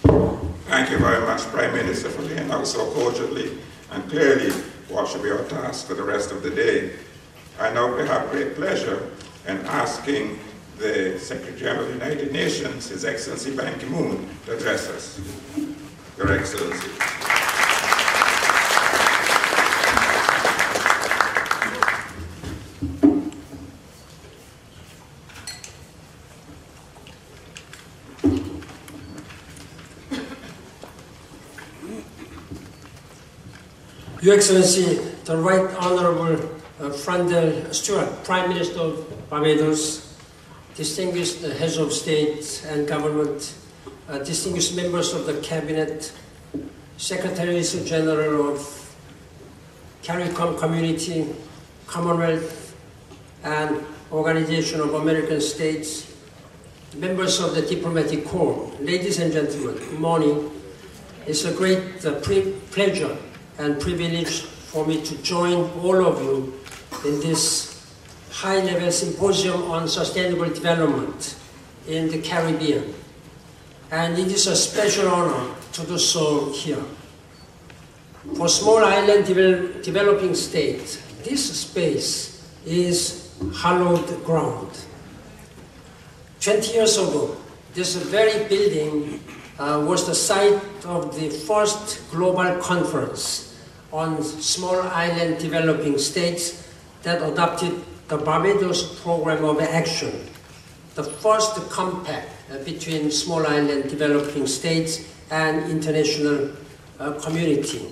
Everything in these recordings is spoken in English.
Thank you very much, Prime Minister, for laying out so cogently and clearly what should be our task for the rest of the day. I now have great pleasure in asking the Secretary General of the United Nations, His Excellency Ban Ki-moon, to address us. Your Excellency. Your Excellency, the Right Honorable Frandel Stewart, Prime Minister of Barbados, distinguished heads of state and government, distinguished members of the Cabinet, Secretaries General of CARICOM Community, Commonwealth, and Organization of American States, members of the Diplomatic Corps, ladies and gentlemen, good morning. It's a great pleasure and privilege for me to join all of you in this high-level symposium on sustainable development in the Caribbean. And it is a special honor to do so here. For small island developing states, this space is hallowed ground. 20 years ago, this very building was the site of the first global conference on small island developing states that adopted the Barbados Program of Action, the first compact between small island developing states and international community.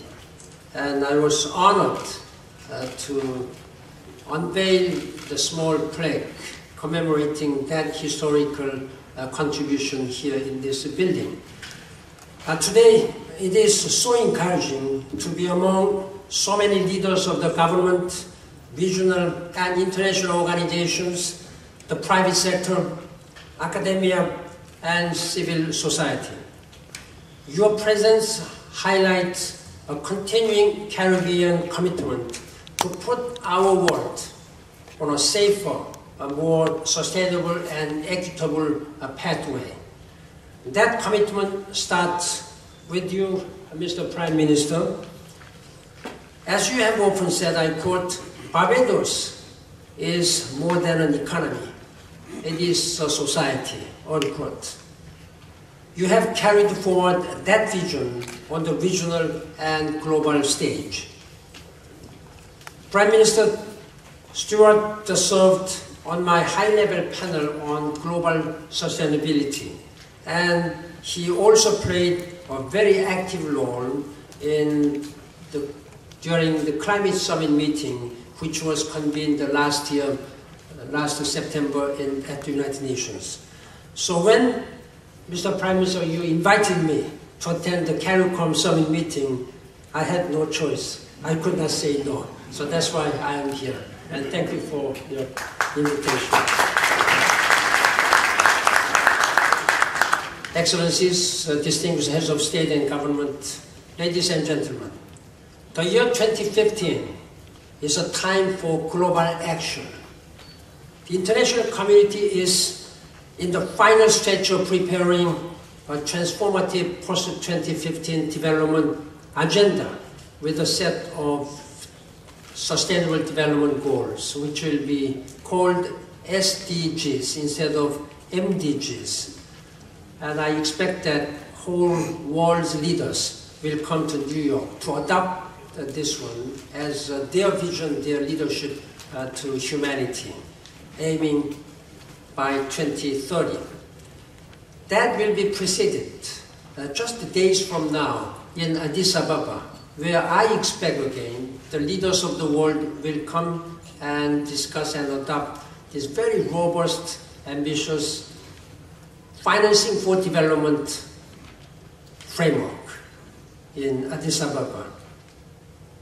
And I was honored to unveil the small plaque commemorating that historical contribution here in this building. Today, it is so encouraging to be among so many leaders of the government, regional and international organizations, the private sector, academia, and civil society. Your presence highlights a continuing Caribbean commitment to put our world on a safer, a more sustainable and equitable pathway. That commitment starts with you, Mr. Prime Minister. As you have often said, I quote, Barbados is more than an economy. It is a society, unquote. You have carried forward that vision on the regional and global stage. Prime Minister Stewart served on my high-level panel on global sustainability, and he also played a very active role during the Climate Summit meeting, which was convened last September at the United Nations. So when, Mr. Prime Minister, you invited me to attend the CARICOM Summit meeting, I had no choice. I could not say no. So that's why I am here. And thank you for your invitation. Excellencies, distinguished heads of state and government, ladies and gentlemen, the year 2015 is a time for global action. The international community is in the final stretch of preparing a transformative post-2015 development agenda with a set of sustainable development goals, which will be called SDGs instead of MDGs. And I expect that whole world's leaders will come to New York to adopt this one as their vision, their leadership to humanity, aiming by 2030. That will be preceded just days from now in Addis Ababa, where I expect again the leaders of the world will come and discuss and adopt this very robust, ambitious financing for development framework in Addis Ababa.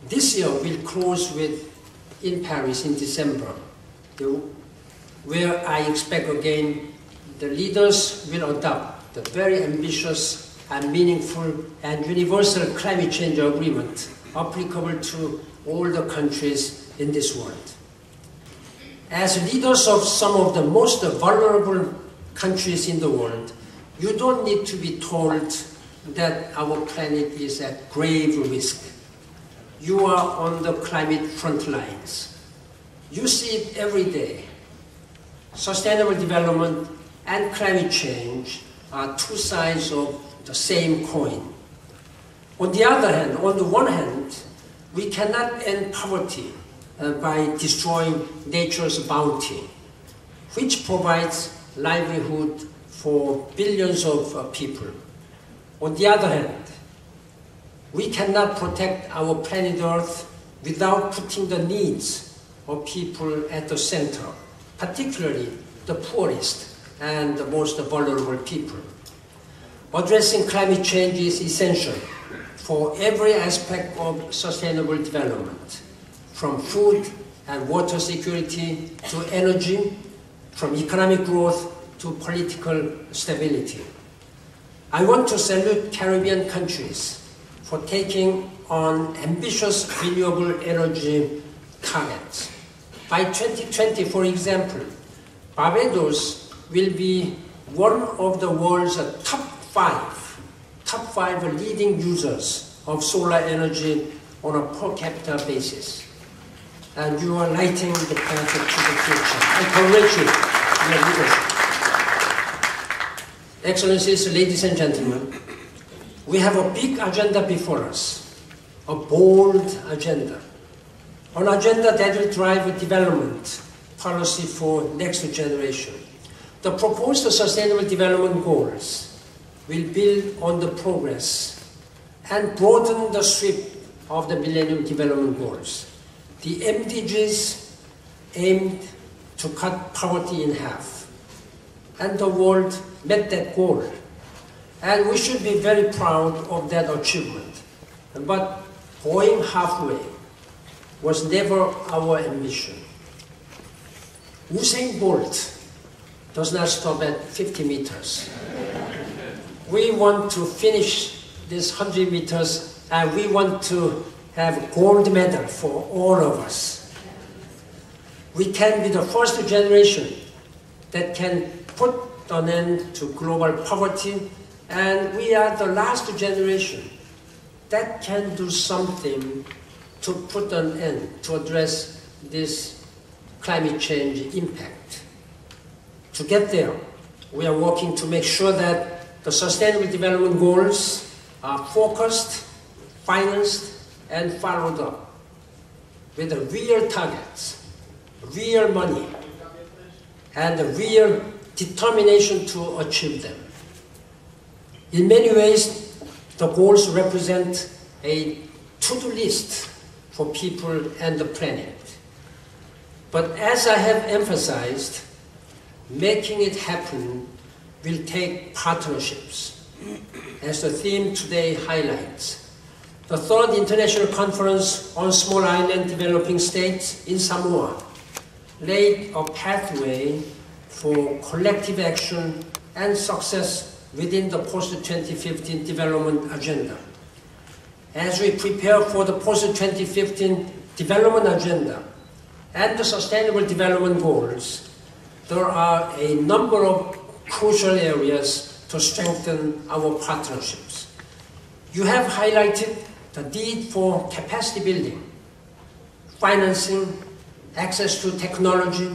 This year we'll close with in Paris in December, where I expect again the leaders will adopt the very ambitious and meaningful and universal climate change agreement applicable to all the countries in this world. As leaders of some of the most vulnerable countries in the world, you don't need to be told that our planet is at grave risk. You are on the climate front lines. You see it every day. Sustainable development and climate change are two sides of the same coin. On the other hand, on the one hand, we cannot end poverty by destroying nature's bounty, which provides livelihood for billions of people. On the other hand, we cannot protect our planet Earth without putting the needs of people at the center, particularly the poorest and the most vulnerable people. Addressing climate change is essential for every aspect of sustainable development, from food and water security to energy, from economic growth to political stability. I want to salute Caribbean countries for taking on ambitious renewable energy targets. By 2020, for example, Barbados will be one of the world's top five leading users of solar energy on a per capita basis. And you are lighting the path to the future. I congratulate your leadership. Excellencies, ladies and gentlemen, we have a big agenda before us, a bold agenda, an agenda that will drive a development policy for next generation. The proposed Sustainable Development Goals will build on the progress and broaden the sweep of the Millennium Development Goals. The MDGs aimed to cut poverty in half, and the world met that goal. And we should be very proud of that achievement. But going halfway was never our ambition. Usain Bolt does not stop at 50 meters. We want to finish this 100 meters and we want to have a gold medal for all of us. We can be the first generation that can put an end to global poverty, and we are the last generation that can do something to put an end, to address this climate change impact. To get there, we are working to make sure that the Sustainable Development Goals are focused, financed, and followed up with the real targets, real money, and the real determination to achieve them. In many ways, the goals represent a to-do list for people and the planet. But as I have emphasized, making it happen will take partnerships, as the theme today highlights. The third International Conference on Small Island Developing States in Samoa laid a pathway for collective action and success within the post-2015 development agenda. As we prepare for the post-2015 development agenda and the Sustainable Development Goals, there are a number of crucial areas to strengthen our partnerships. You have highlighted the need for capacity building, financing, access to technology,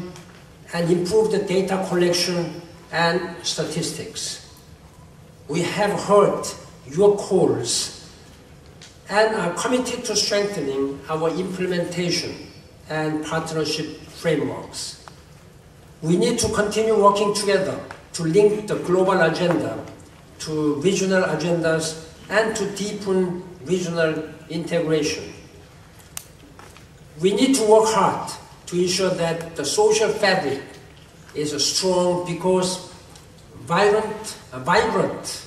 and improved data collection and statistics. We have heard your calls and are committed to strengthening our implementation and partnership frameworks. We need to continue working together to link the global agenda to regional agendas and to deepen regional integration. We need to work hard to ensure that the social fabric is strong, because vibrant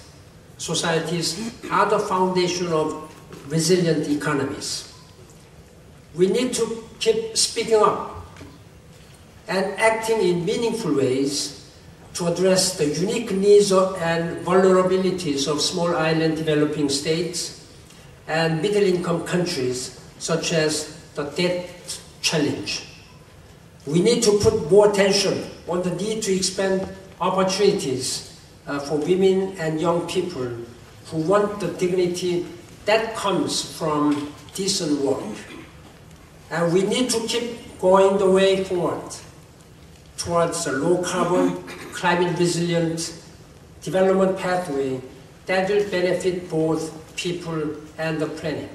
societies are the foundation of resilient economies. We need to keep speaking up and acting in meaningful ways to address the unique needs and vulnerabilities of small island developing states and middle-income countries, such as the debt challenge. We need to put more attention on the need to expand opportunities for women and young people who want the dignity that comes from decent work. And we need to keep going the way forward towards a low-carbon, climate-resilient development pathway that will benefit both people and the planet.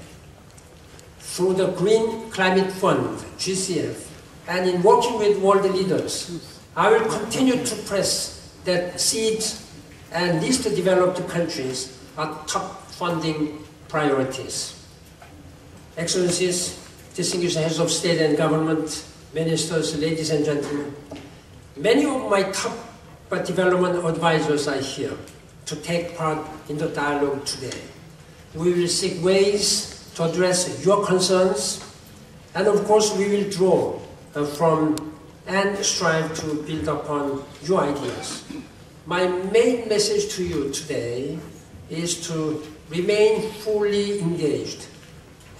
Through the Green Climate Fund, GCF, and in working with world leaders, I will continue to press that seeds and least developed countries are top funding priorities. Excellencies, distinguished heads of state and government, ministers, ladies and gentlemen, many of my top development advisors are here to take part in the dialogue today. We will seek ways to address your concerns, and of course we will draw from and strive to build upon your ideas. My main message to you today is to remain fully engaged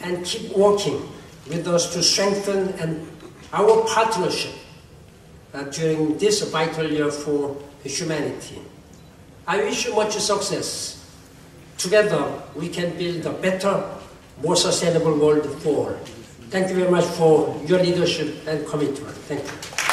and keep working with us to strengthen our partnership during this vital year for humanity. I wish you much success. Together we can build a better, more sustainable world for all. Thank you very much for your leadership and commitment. Thank you.